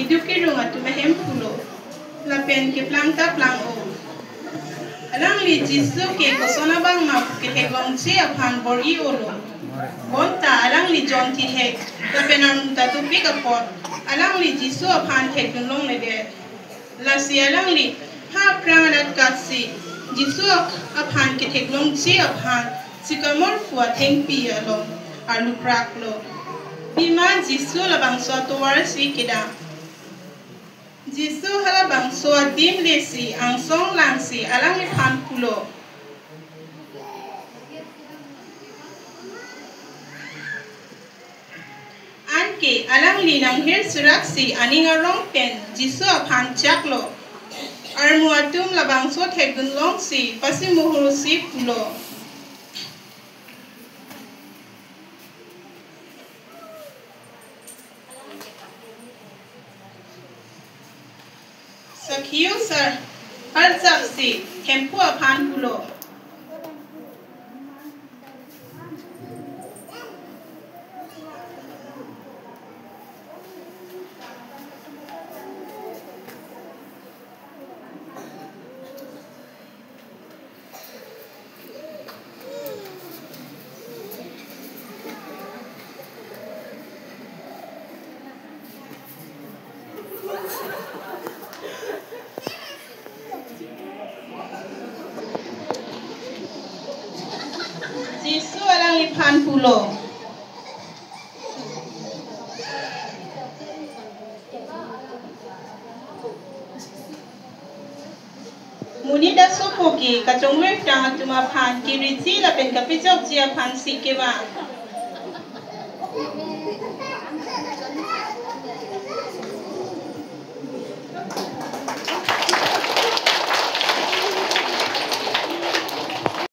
hidup ke runga tu mahem pulo la pen ke plang ta plang o alang li jisu ke kosona bang ma ke heglong chi aphan bor I olo bonta alang li jon ti hek la penam ta tu pick up alang li jisu aphan hek dun long le de la si alang li ha prang dat kasi jisu aphan ke heglong chi aphan sikamor fuwa theng pi along alu prak lo bima jisu la bang so to war si kida jisu hala bang so dim le si ang song lang si alang li phan pulo anke alang li nang hir surak si aninga rong pen jisu aphan chak lo armu atum la bang so thek dun long si pasi muhuru si pulo Sakhiyo sir har sak si kempu aphan pulo Jisu alang li phan pulo muni da sopo ki kachong wek tang atuma phan ki riti la pen kapijok jia phan si kewa